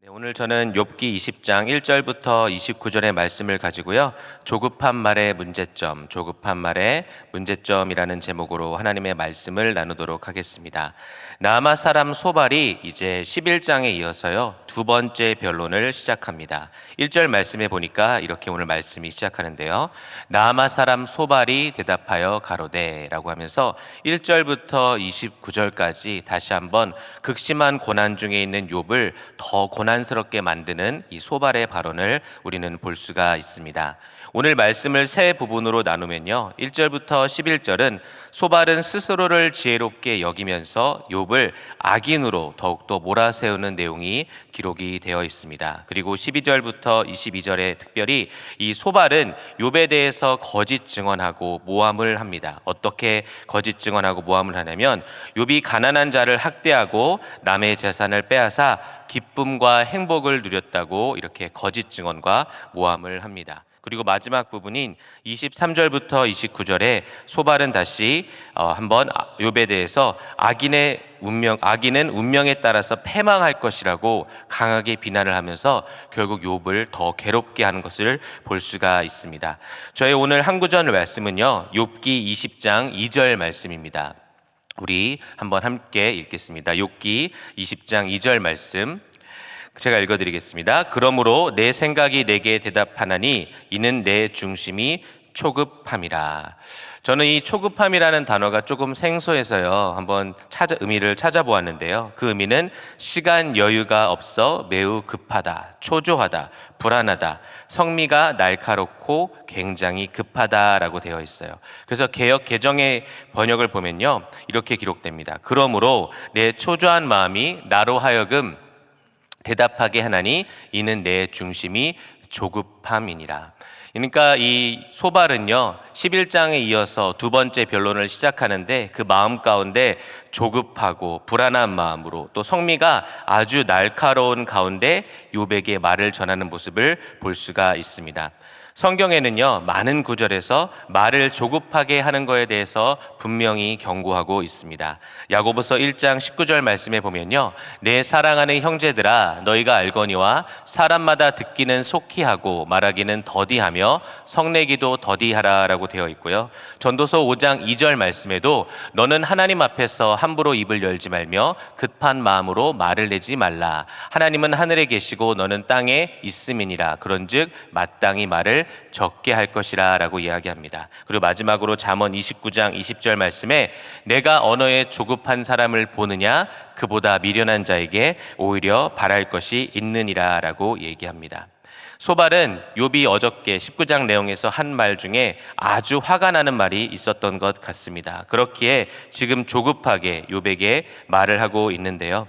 네, 오늘 저는 욥기 20장 1절부터 29절의 말씀을 가지고요. 조급한 말의 문제점이라는 제목으로 하나님의 말씀을 나누도록 하겠습니다. 나아마 사람 소발이 이제 11장에 이어서요. 두 번째 변론을 시작합니다. 1절 말씀에 보니까 이렇게 오늘 말씀이 시작하는데요. 나아마 사람 소발이 대답하여 가로되라고 하면서 1절부터 29절까지 다시 한번 극심한 고난 중에 있는 욥을 더 고난스럽게 만드는 이 소발의 발언을 우리는 볼 수가 있습니다. 오늘 말씀을 세 부분으로 나누면요. 1절부터 11절은 소발은 스스로를 지혜롭게 여기면서 욥을 악인으로 더욱더 몰아세우는 내용이 기록이 되어 있습니다. 그리고 12절부터 22절에 특별히 이 소발은 욥에 대해서 거짓 증언하고 모함을 합니다. 어떻게 거짓 증언하고 모함을 하냐면 욥이 가난한 자를 학대하고 남의 재산을 빼앗아 기쁨과 행복을 누렸다고 이렇게 거짓 증언과 모함을 합니다. 그리고 마지막 부분인 23절부터 29절에 소발은 다시 한번 욥에 대해서 악인은 운명에 따라서 패망할 것이라고 강하게 비난을 하면서 결국 욥을 더 괴롭게 하는 것을 볼 수가 있습니다. 저희 오늘 한 구절 말씀은요. 욥기 20장 2절 말씀입니다. 우리 한번 함께 읽겠습니다. 욥기 20장 2절 말씀 제가 읽어드리겠습니다. 그러므로 내 생각이 내게 대답하나니 이는 내 중심이 초급함이라. 저는 이 초급함이라는 단어가 조금 생소해서요. 한번 의미를 찾아보았는데요. 그 의미는 시간 여유가 없어 매우 급하다, 초조하다, 불안하다, 성미가 날카롭고 굉장히 급하다라고 되어 있어요. 그래서 개정의 번역을 보면요. 이렇게 기록됩니다. 그러므로 내 초조한 마음이 나로 하여금 대답하게 하나니 이는 내 중심이 조급함이니라. 그러니까 이 소발은요 11장에 이어서 두 번째 변론을 시작하는데 그 마음 가운데 조급하고 불안한 마음으로 또 성미가 아주 날카로운 가운데 욥에게 말을 전하는 모습을 볼 수가 있습니다. 성경에는요 많은 구절에서 말을 조급하게 하는 것에 대해서 분명히 경고하고 있습니다. 야고보서 1장 19절 말씀에 보면요 내 사랑하는 형제들아 너희가 알거니와 사람마다 듣기는 속히 하고 말하기는 더디하며 성내기도 더디하라 라고 되어 있고요. 전도서 5장 2절 말씀에도 너는 하나님 앞에서 함부로 입을 열지 말며 급한 마음으로 말을 내지 말라. 하나님은 하늘에 계시고 너는 땅에 있음이니라. 그런즉 마땅히 말을 적게 할 것이라 라고 이야기합니다. 그리고 마지막으로 잠언 29장 20절 말씀에 내가 언어에 조급한 사람을 보느냐 그보다 미련한 자에게 오히려 바랄 것이 있느니라 라고 얘기합니다. 소발은 욥이 어저께 19장 내용에서 한 말 중에 아주 화가 나는 말이 있었던 것 같습니다. 그렇기에 지금 조급하게 욥에게 말을 하고 있는데요.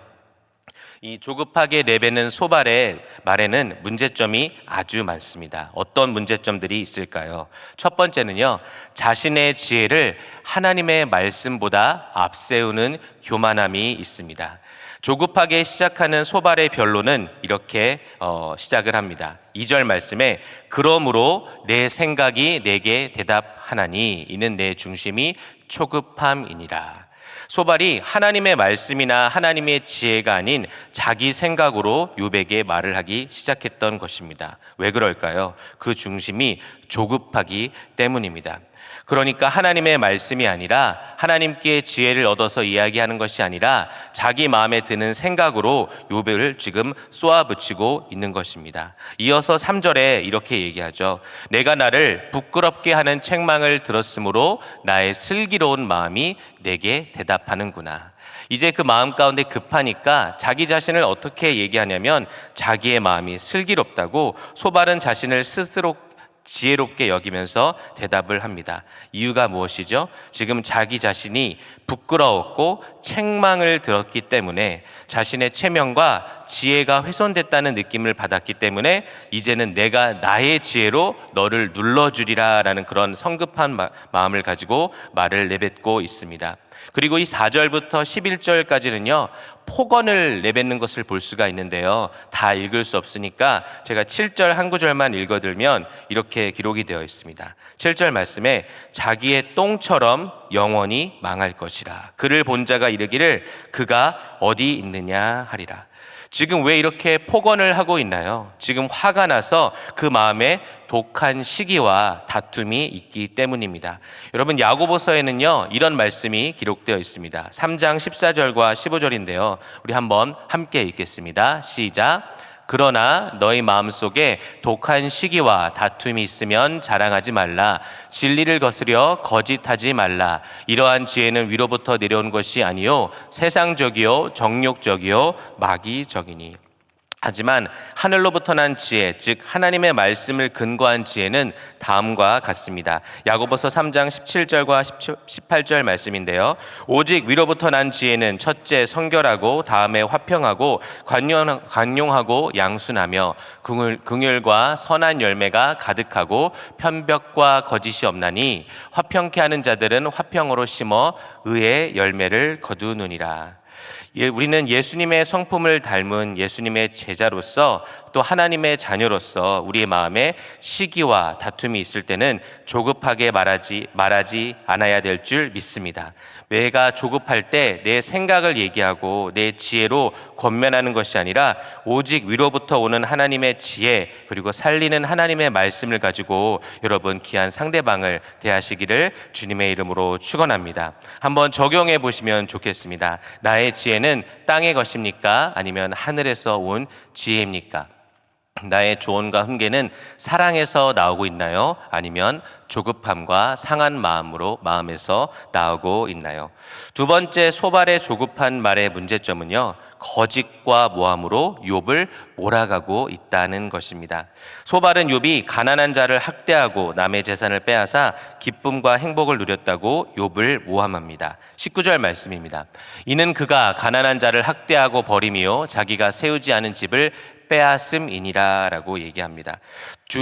이 조급하게 내뱉는 소발의 말에는 문제점이 아주 많습니다. 어떤 문제점들이 있을까요? 첫 번째는요, 자신의 지혜를 하나님의 말씀보다 앞세우는 교만함이 있습니다. 조급하게 시작하는 소발의 변론은 이렇게 시작을 합니다. 2절 말씀에 그러므로 내 생각이 내게 대답하나니 이는 내 중심이 초급함이니라. 소발이 하나님의 말씀이나 하나님의 지혜가 아닌 자기 생각으로 욥에게 말을 하기 시작했던 것입니다. 왜 그럴까요? 그 중심이 조급하기 때문입니다. 그러니까 하나님의 말씀이 아니라 하나님께 지혜를 얻어서 이야기하는 것이 아니라 자기 마음에 드는 생각으로 욥을 지금 쏘아붙이고 있는 것입니다. 이어서 3절에 이렇게 얘기하죠. 내가 나를 부끄럽게 하는 책망을 들었으므로 나의 슬기로운 마음이 내게 대답하는구나. 이제 그 마음 가운데 급하니까 자기 자신을 어떻게 얘기하냐면 자기의 마음이 슬기롭다고 소발은 자신을 스스로 지혜롭게 여기면서 대답을 합니다. 이유가 무엇이죠? 지금 자기 자신이 부끄러웠고 책망을 들었기 때문에 자신의 체면과 지혜가 훼손됐다는 느낌을 받았기 때문에 이제는 내가 나의 지혜로 너를 눌러주리라 라는 그런 성급한 마음을 가지고 말을 내뱉고 있습니다. 그리고 이 4절부터 11절까지는요 폭언을 내뱉는 것을 볼 수가 있는데요, 다 읽을 수 없으니까 제가 7절 한 구절만 읽어들면 이렇게 기록이 되어 있습니다. 7절 말씀에 자기의 똥처럼 영원히 망할 것이라. 그를 본 자가 이르기를 그가 어디 있느냐 하리라. 지금 왜 이렇게 폭언을 하고 있나요? 지금 화가 나서 그 마음에 독한 시기와 다툼이 있기 때문입니다. 여러분, 야고보서에는요 이런 말씀이 기록되어 있습니다. 3장 14절과 15절인데요. 우리 한번 함께 읽겠습니다. 시작. 그러나 너희 마음속에 독한 시기와 다툼이 있으면 자랑하지 말라. 진리를 거스려 거짓하지 말라. 이러한 지혜는 위로부터 내려온 것이 아니요 세상적이요 정욕적이요 마귀적이니. 하지만 하늘로부터 난 지혜, 즉 하나님의 말씀을 근거한 지혜는 다음과 같습니다. 야고보서 3장 17절과 18절 말씀인데요. 오직 위로부터 난 지혜는 첫째 성결하고 다음에 화평하고 관용하고 양순하며 긍휼과 선한 열매가 가득하고 편벽과 거짓이 없나니 화평케 하는 자들은 화평으로 심어 의의 열매를 거두느니라. 우리는 예수님의 성품을 닮은 예수님의 제자로서 또 하나님의 자녀로서 우리의 마음에 시기와 다툼이 있을 때는 조급하게 말하지 않아야 될 줄 믿습니다. 내가 조급할 때 내 생각을 얘기하고 내 지혜로 권면하는 것이 아니라 오직 위로부터 오는 하나님의 지혜 그리고 살리는 하나님의 말씀을 가지고 여러분 귀한 상대방을 대하시기를 주님의 이름으로 축원합니다. 한번 적용해 보시면 좋겠습니다. 나의 지혜는 땅의 것입니까? 아니면 하늘에서 온 지혜입니까? 나의 조언과 훈계는 사랑에서 나오고 있나요? 아니면 조급함과 상한 마음에서 나오고 있나요? 두 번째, 소발의 조급한 말의 문제점은요, 거짓과 모함으로 욥을 몰아가고 있다는 것입니다. 소발은 욥이 가난한 자를 학대하고 남의 재산을 빼앗아 기쁨과 행복을 누렸다고 욥을 모함합니다. 19절 말씀입니다. 이는 그가 가난한 자를 학대하고 버림이요 자기가 세우지 않은 집을 빼앗음이니라 라고 얘기합니다.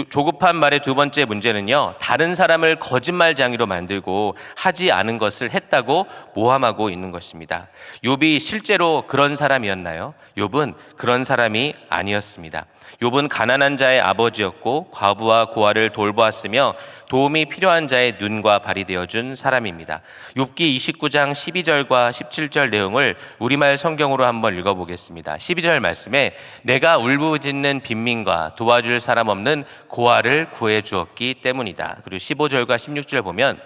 조급한 말의 두 번째 문제는요, 다른 사람을 거짓말쟁이로 만들고 하지 않은 것을 했다고 모함하고 있는 것입니다. 욥이 실제로 그런 사람이었나요? 욥은 그런 사람이 아니었습니다. 욥은 가난한 자의 아버지였고 과부와 고아를 돌보았으며 도움이 필요한 자의 눈과 발이 되어준 사람입니다. 욥기 29장 12절과 17절 내용을 우리말 성경으로 한번 읽어보겠습니다. 12절 말씀에 내가 울부짖는 빈민과 도와줄 사람 없는 고아를 구해 주었기 때문이다. 그리고 15절과 16절 보면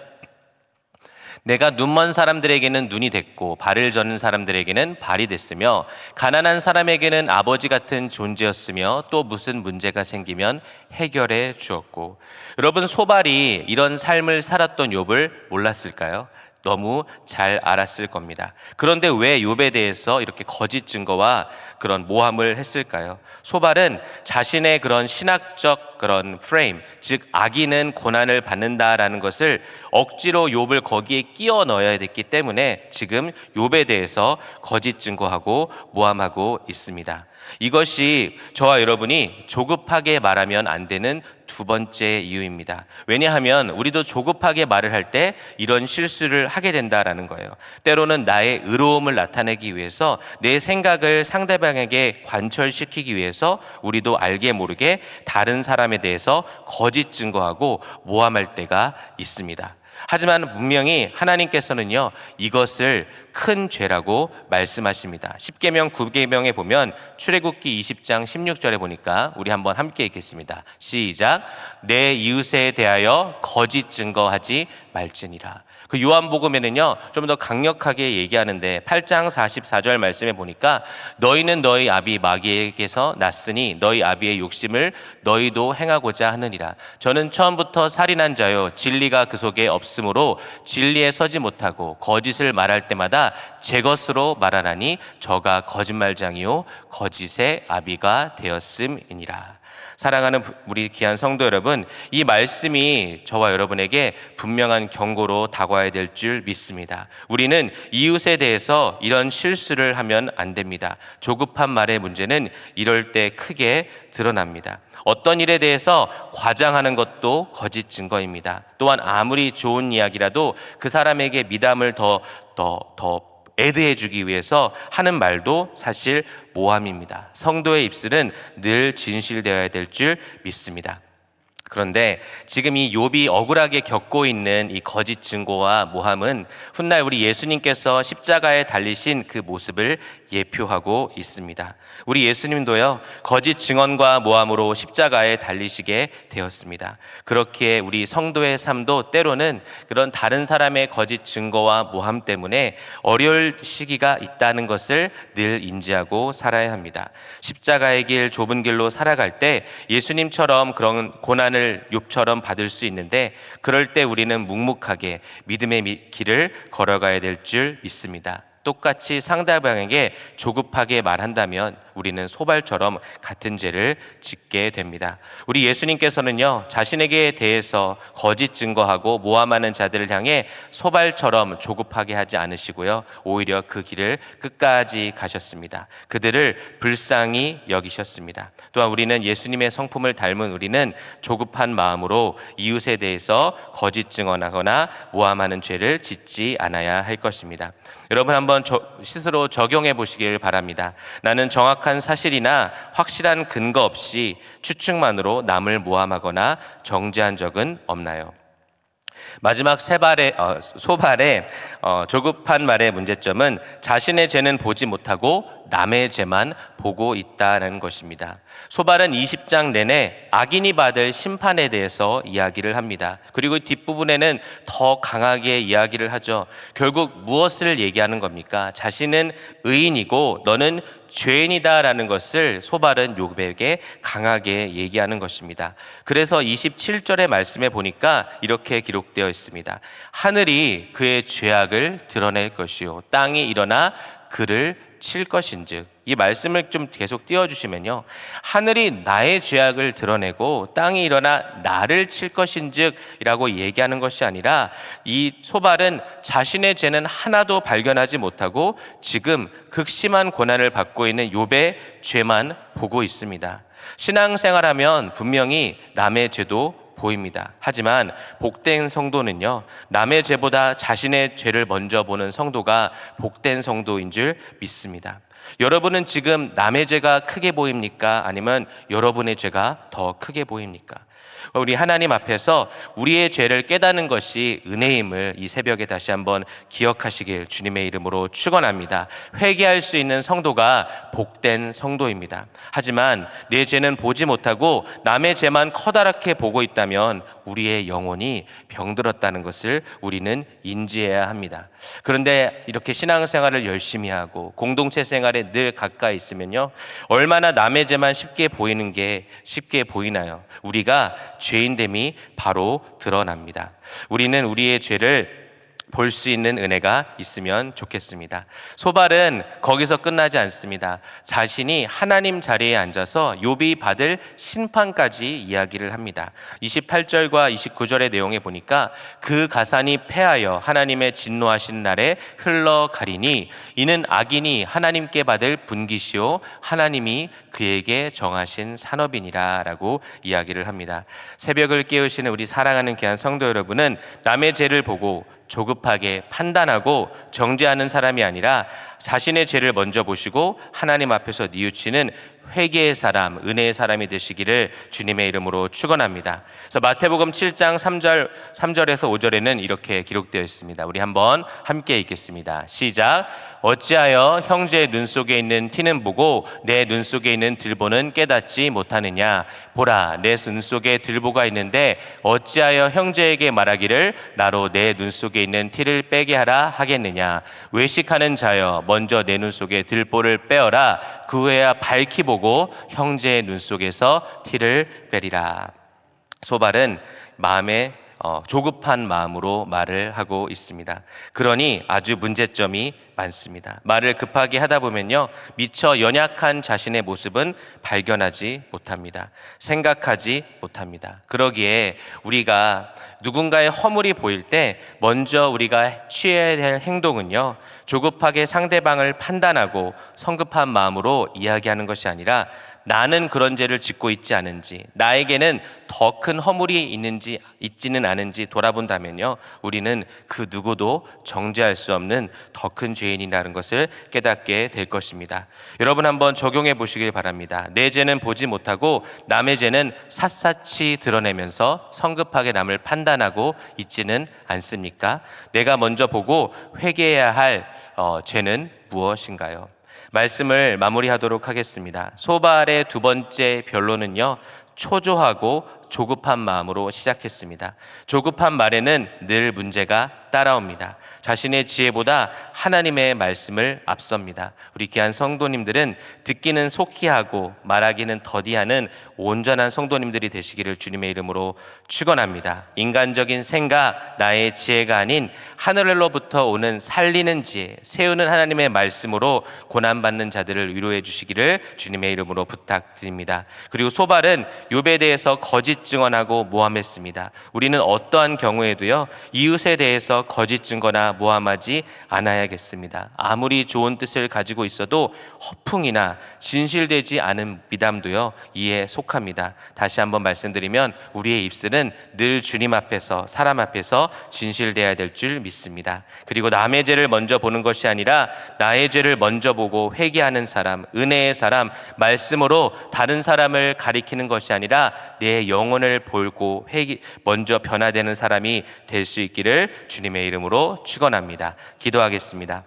내가 눈먼 사람들에게는 눈이 됐고 발을 저는 사람들에게는 발이 됐으며 가난한 사람에게는 아버지 같은 존재였으며 또 무슨 문제가 생기면 해결해 주었고. 여러분, 소발이 이런 삶을 살았던 욥을 몰랐을까요? 너무 잘 알았을 겁니다. 그런데 왜 욥에 대해서 이렇게 거짓 증거와 그런 모함을 했을까요? 소발은 자신의 그런 신학적 그런 프레임, 즉 악인은 고난을 받는다라는 것을 억지로 욥을 거기에 끼워 넣어야 됐기 때문에 지금 욥에 대해서 거짓 증거하고 모함하고 있습니다. 이것이 저와 여러분이 조급하게 말하면 안 되는 두 번째 이유입니다. 왜냐하면 우리도 조급하게 말을 할 때 이런 실수를 하게 된다라는 거예요. 때로는 나의 의로움을 나타내기 위해서 내 생각을 상대방에게 관철시키기 위해서 우리도 알게 모르게 다른 사람에 대해서 거짓 증거하고 모함할 때가 있습니다. 하지만 분명히 하나님께서는요, 이것을 큰 죄라고 말씀하십니다. 10계명 9계명에 보면 출애굽기 20장 16절에 보니까 우리 한번 함께 읽겠습니다. 시작. 내 이웃에 대하여 거짓 증거하지 말지니라. 그 요한복음에는요 좀 더 강력하게 얘기하는데 8장 44절 말씀에 보니까 너희는 너희 아비 마귀에게서 났으니 너희 아비의 욕심을 너희도 행하고자 하느니라. 저는 처음부터 살인한 자요 진리가 그 속에 없으므로 진리에 서지 못하고 거짓을 말할 때마다 제 것으로 말하나니 저가 거짓말장이요 거짓의 아비가 되었음이니라. 사랑하는 우리 귀한 성도 여러분, 이 말씀이 저와 여러분에게 분명한 경고로 다가와야 될 줄 믿습니다. 우리는 이웃에 대해서 이런 실수를 하면 안 됩니다. 조급한 말의 문제는 이럴 때 크게 드러납니다. 어떤 일에 대해서 과장하는 것도 거짓 증거입니다. 또한 아무리 좋은 이야기라도 그 사람에게 미담을 더 애드해 주기 위해서 하는 말도 사실 모함입니다. 성도의 입술은 늘 진실되어야 될 줄 믿습니다. 그런데 지금 이 욥이 억울하게 겪고 있는 이 거짓 증거와 모함은 훗날 우리 예수님께서 십자가에 달리신 그 모습을 예표하고 있습니다. 우리 예수님도요, 거짓 증언과 모함으로 십자가에 달리시게 되었습니다. 그렇기에 우리 성도의 삶도 때로는 그런 다른 사람의 거짓 증거와 모함 때문에 어려울 시기가 있다는 것을 늘 인지하고 살아야 합니다. 십자가의 길, 좁은 길로 살아갈 때 예수님처럼 그런 고난을 욥처럼 받을 수 있는데, 그럴 때 우리는 묵묵하게 믿음의 길을 걸어가야 될 줄 믿습니다. 똑같이 상대방에게 조급하게 말한다면 우리는 소발처럼 같은 죄를 짓게 됩니다. 우리 예수님께서는요, 자신에게 대해서 거짓 증거하고 모함하는 자들을 향해 소발처럼 조급하게 하지 않으시고요, 오히려 그 길을 끝까지 가셨습니다. 그들을 불쌍히 여기셨습니다. 또한 우리는 예수님의 성품을 닮은 우리는 조급한 마음으로 이웃에 대해서 거짓 증언하거나 모함하는 죄를 짓지 않아야 할 것입니다. 여러분, 한번 스스로 적용해 보시길 바랍니다. 나는 정확한 사실이나 확실한 근거 없이 추측만으로 남을 모함하거나 정죄한 적은 없나요? 마지막 소발의 조급한 말의 문제점은 자신의 죄는 보지 못하고 남의 죄만 보고 있다는 것입니다. 소발은 20장 내내 악인이 받을 심판에 대해서 이야기를 합니다. 그리고 뒷부분에는 더 강하게 이야기를 하죠. 결국 무엇을 얘기하는 겁니까? 자신은 의인이고 너는 죄인이다라는 것을 소발은 욥에게 강하게 얘기하는 것입니다. 그래서 27절의 말씀에 보니까 이렇게 기록되어 있습니다. 하늘이 그의 죄악을 드러낼 것이요 땅이 일어나 그를 칠 것인즉. 이 말씀을 좀 계속 띄워주시면요, 하늘이 나의 죄악을 드러내고 땅이 일어나 나를 칠 것인즉 이라고 얘기하는 것이 아니라, 이 소발은 자신의 죄는 하나도 발견하지 못하고 지금 극심한 고난을 받고 있는 욥의 죄만 보고 있습니다. 신앙생활하면 분명히 남의 죄도 보입니다. 하지만 복된 성도는요, 남의 죄보다 자신의 죄를 먼저 보는 성도가 복된 성도인 줄 믿습니다. 여러분은 지금 남의 죄가 크게 보입니까? 아니면 여러분의 죄가 더 크게 보입니까? 우리 하나님 앞에서 우리의 죄를 깨닫는 것이 은혜임을 이 새벽에 다시 한번 기억하시길 주님의 이름으로 축원합니다. 회개할 수 있는 성도가 복된 성도입니다. 하지만 내 죄는 보지 못하고 남의 죄만 커다랗게 보고 있다면 우리의 영혼이 병들었다는 것을 우리는 인지해야 합니다. 그런데 이렇게 신앙생활을 열심히 하고 공동체 생활에 늘 가까이 있으면요, 얼마나 남의 죄만 쉽게 보이나요? 우리가 죄인됨이 바로 드러납니다. 우리는 우리의 죄를 볼 수 있는 은혜가 있으면 좋겠습니다. 소발은 거기서 끝나지 않습니다. 자신이 하나님 자리에 앉아서 욥이 받을 심판까지 이야기를 합니다. 28절과 29절의 내용에 보니까 그 가산이 패하여 하나님의 진노하신 날에 흘러가리니 이는 악인이 하나님께 받을 분깃이요 하나님이 그에게 정하신 산업이니라 라고 이야기를 합니다. 새벽을 깨우시는 우리 사랑하는 귀한 성도 여러분은 남의 죄를 보고 조급하게 판단하고 정죄하는 사람이 아니라 자신의 죄를 먼저 보시고 하나님 앞에서 뉘우치는 회개의 사람, 은혜의 사람이 되시기를 주님의 이름으로 축원합니다. 그래서 마태복음 7장 3절에서 5절에는 이렇게 기록되어 있습니다. 우리 한번 함께 읽겠습니다. 시작. 어찌하여 형제의 눈 속에 있는 티는 보고 내 눈 속에 있는 들보는 깨닫지 못하느냐? 보라, 내 눈 속에 들보가 있는데 어찌하여 형제에게 말하기를 나로 내 눈 속에 있는 티를 빼게 하라 하겠느냐? 외식하는 자여, 먼저 내 눈 속에 들보를 빼어라. 그 후에야 밝히 보고 형제의 눈 속에서 티를 빼리라. 소발은 마음에 조급한 마음으로 말을 하고 있습니다. 그러니 아주 문제점이 많습니다. 말을 급하게 하다 보면요, 미처 연약한 자신의 모습은 발견하지 못합니다. 생각하지 못합니다. 그러기에 우리가 누군가의 허물이 보일 때 먼저 우리가 취해야 할 행동은요, 조급하게 상대방을 판단하고 성급한 마음으로 이야기하는 것이 아니라 나는 그런 죄를 짓고 있지 않은지, 나에게는 더 큰 허물이 있지는 않은지 돌아본다면요, 우리는 그 누구도 정죄할 수 없는 더 큰 죄인이라는 것을 깨닫게 될 것입니다. 여러분 한번 적용해 보시길 바랍니다. 내 죄는 보지 못하고 남의 죄는 샅샅이 드러내면서 성급하게 남을 판단하고 있지는 않습니까? 내가 먼저 보고 회개해야 할 죄는 무엇인가요? 말씀을 마무리하도록 하겠습니다. 소발의 두 번째 변론은요, 초조하고 조급한 마음으로 시작했습니다. 조급한 말에는 늘 문제가 따라옵니다. 자신의 지혜보다 하나님의 말씀을 앞섭니다. 우리 귀한 성도님들은 듣기는 속히 하고 말하기는 더디하는 온전한 성도님들이 되시기를 주님의 이름으로 축원합니다. 인간적인 생각, 나의 지혜가 아닌 하늘로부터 오는 살리는 지혜, 세우는 하나님의 말씀으로 고난받는 자들을 위로해 주시기를 주님의 이름으로 부탁드립니다. 그리고 소발은 욥에 대해서 거짓 증언하고 모함했습니다. 우리는 어떠한 경우에도요, 이웃에 대해서 거짓 증거나 모함하지 않아야겠습니다. 아무리 좋은 뜻을 가지고 있어도 허풍이나 진실되지 않은 미담도요, 이에 속합니다. 다시 한번 말씀드리면 우리의 입술은 늘 주님 앞에서, 사람 앞에서 진실되어야 될 줄 믿습니다. 그리고 남의 죄를 먼저 보는 것이 아니라 나의 죄를 먼저 보고 회개하는 사람, 은혜의 사람, 말씀으로 다른 사람을 가리키는 것이 아니라 내 영혼을 보고 먼저 변화되는 사람이 될 수 있기를 주님의 이름으로 축원합니다. 기도하겠습니다.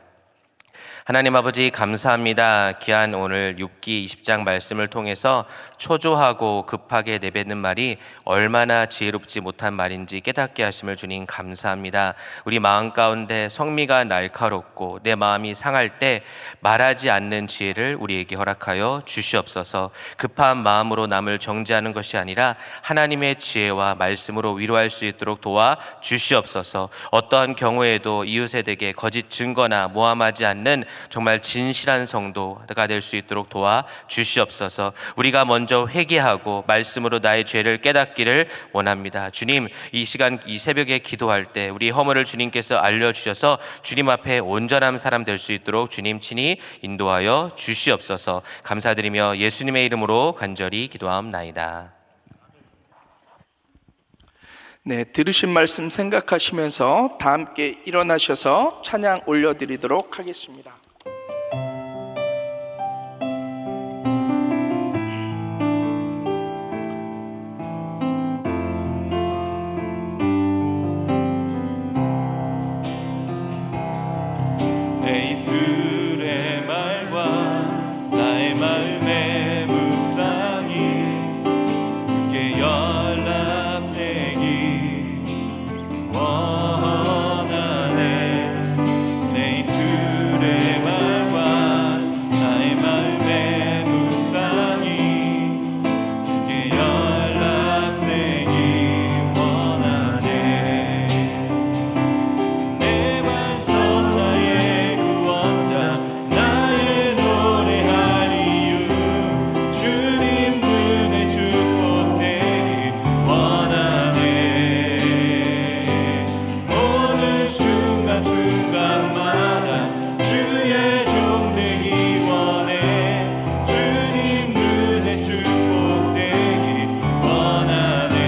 하나님 아버지 감사합니다. 귀한 오늘 욥기 20장 말씀을 통해서 초조하고 급하게 내뱉는 말이 얼마나 지혜롭지 못한 말인지 깨닫게 하심을 주님 감사합니다. 우리 마음 가운데 성미가 날카롭고 내 마음이 상할 때 말하지 않는 지혜를 우리에게 허락하여 주시옵소서. 급한 마음으로 남을 정죄하는 것이 아니라 하나님의 지혜와 말씀으로 위로할 수 있도록 도와 주시옵소서. 어떠한 경우에도 이웃에 대해 거짓 증거나 모함하지 않는 정말 진실한 성도가 될 수 있도록 도와 주시옵소서. 우리가 먼저 회개하고 말씀으로 나의 죄를 깨닫기를 원합니다. 주님, 이 시간 이 새벽에 기도할 때 우리 허물을 주님께서 알려주셔서 주님 앞에 온전한 사람 될 수 있도록 주님 친히 인도하여 주시옵소서. 감사드리며 예수님의 이름으로 간절히 기도하옵나이다. 네, 들으신 말씀 생각하시면서 다 함께 일어나셔서 찬양 올려드리도록 하겠습니다. 내 입술의 말과 나의 마음의 묵상이 주께 연락되기 원하네. 내 입술의 말과 나의 마음의 묵상이 주께 연락되기 원하네. 내 반성 나의 구원자 나의 노래할 이유 주님 눈에 축복되기 원하네. 모든 순간순간마다 주의 종 되기 원해. 주님 눈에 축복되기 원하네.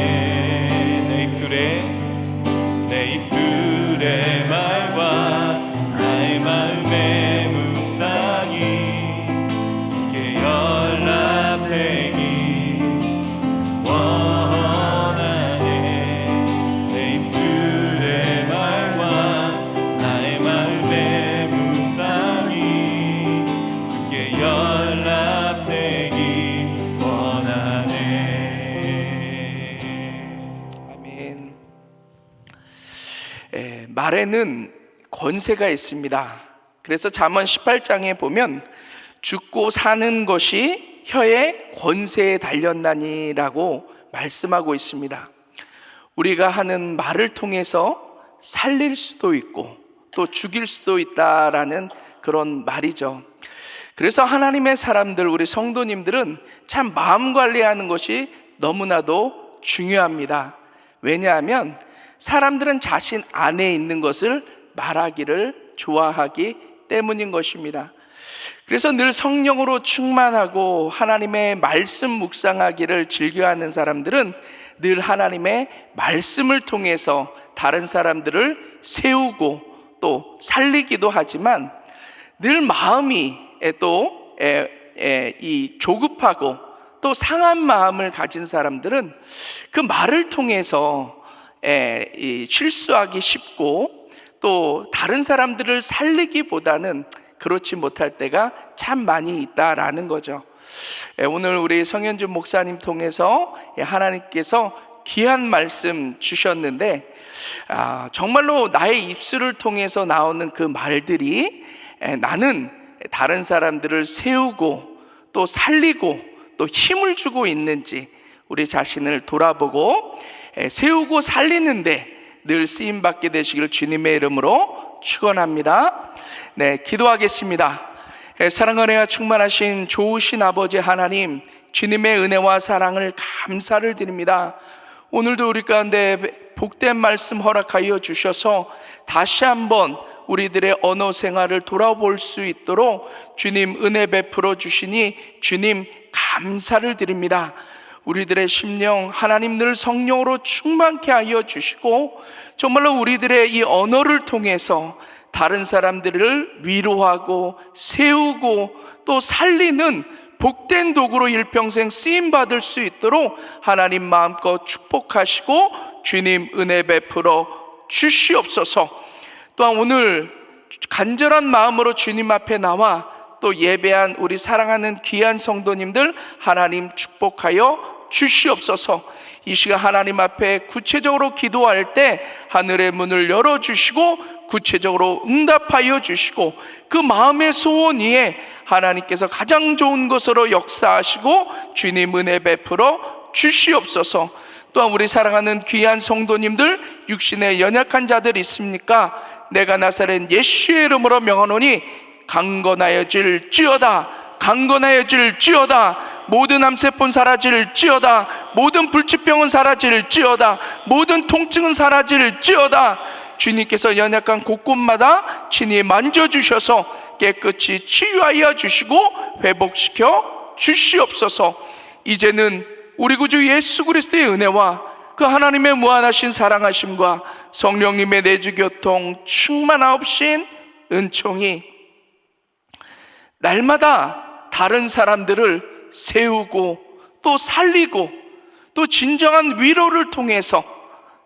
내 입술의 말과 나의 마음의 묵상이 주께 연락되기 원하네. 내 입술의 말과 나의 마음의 묵상이 주께 연락되기 원하네. 아멘. 말에는 권세가 있습니다. 그래서 잠언 18장에 보면 죽고 사는 것이 혀의 권세에 달렸나니라고 말씀하고 있습니다. 우리가 하는 말을 통해서 살릴 수도 있고 또 죽일 수도 있다라는 그런 말이죠. 그래서 하나님의 사람들, 우리 성도님들은 참 마음 관리하는 것이 너무나도 중요합니다. 왜냐하면 사람들은 자신 안에 있는 것을 말하기를 좋아하기 때문인 것입니다. 그래서 늘 성령으로 충만하고 하나님의 말씀 묵상하기를 즐겨하는 사람들은 늘 하나님의 말씀을 통해서 다른 사람들을 세우고 또 살리기도 하지만, 늘 마음이 또 이 조급하고 또 상한 마음을 가진 사람들은 그 말을 통해서 실수하기 쉽고 또 다른 사람들을 살리기보다는 그렇지 못할 때가 참 많이 있다라는 거죠. 오늘 우리 성현준 목사님 통해서 하나님께서 귀한 말씀 주셨는데, 정말로 나의 입술을 통해서 나오는 그 말들이 나는 다른 사람들을 세우고 또 살리고 또 힘을 주고 있는지 우리 자신을 돌아보고 세우고 살리는데 늘 쓰임받게 되시길 주님의 이름으로 축원합니다. 네, 기도하겠습니다. 사랑과 은혜가 충만하신 좋으신 아버지 하나님, 주님의 은혜와 사랑을 감사를 드립니다. 오늘도 우리 가운데 복된 말씀 허락하여 주셔서 다시 한번 우리들의 언어 생활을 돌아볼 수 있도록 주님 은혜 베풀어 주시니 주님 감사를 드립니다. 우리들의 심령 하나님 늘 성령으로 충만케 하여 주시고, 정말로 우리들의 이 언어를 통해서 다른 사람들을 위로하고 세우고 또 살리는 복된 도구로 일평생 쓰임받을 수 있도록 하나님 마음껏 축복하시고 주님 은혜 베풀어 주시옵소서. 또한 오늘 간절한 마음으로 주님 앞에 나와 또 예배한 우리 사랑하는 귀한 성도님들 하나님 축복하여 주시옵소서. 이 시간 하나님 앞에 구체적으로 기도할 때 하늘의 문을 열어주시고 구체적으로 응답하여 주시고, 그 마음의 소원 위에 하나님께서 가장 좋은 것으로 역사하시고 주님 은혜 베풀어 주시옵소서. 또한 우리 사랑하는 귀한 성도님들, 육신에 연약한 자들 있습니까? 내가 나사렛 예수의 이름으로 명하노니 강건하여질지어다, 강건하여질지어다. 모든 암세포는 사라질지어다, 모든 불치병은 사라질지어다, 모든 통증은 사라질지어다. 주님께서 연약한 곳곳마다 친히 만져주셔서 깨끗이 치유하여 주시고 회복시켜 주시옵소서. 이제는 우리 구주 예수 그리스도의 은혜와 그 하나님의 무한하신 사랑하심과 성령님의 내주교통 충만하옵신 은총이 날마다 다른 사람들을 세우고 또 살리고 또 진정한 위로를 통해서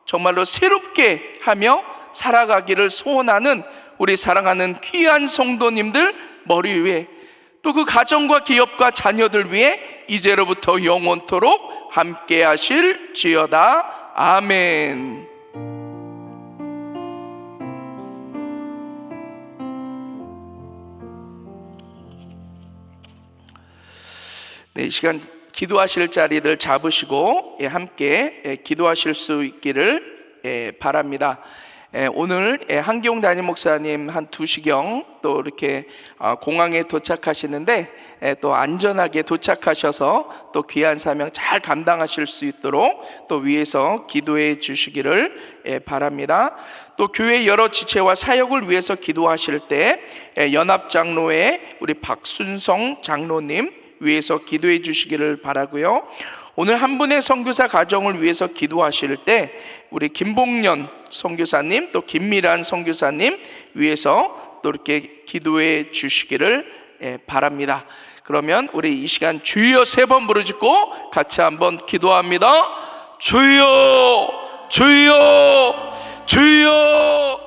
정말로 새롭게 하며 살아가기를 소원하는 우리 사랑하는 귀한 성도님들 머리 위에, 또 그 가정과 기업과 자녀들 위해 이제로부터 영원토록 함께 하실지어다. 아멘. 네, 이 시간 기도하실 자리를 잡으시고 함께 기도하실 수 있기를 바랍니다. 오늘 한기용 담임 목사님 한 2시경 또 이렇게 공항에 도착하시는데 또 안전하게 도착하셔서 또 귀한 사명 잘 감당하실 수 있도록 또 위에서 기도해 주시기를 바랍니다. 또 교회 여러 지체와 사역을 위해서 기도하실 때 연합장로회 우리 박순성 장로님 위해서 기도해 주시기를 바라고요. 오늘 한 분의 선교사 가정을 위해서 기도하실 때 우리 김봉년 선교사님 또 김미란 선교사님 위해서 또 이렇게 기도해 주시기를 바랍니다. 그러면 우리 이 시간 주여 3번 부르짖고 같이 한번 기도합니다. 주여, 주여, 주여.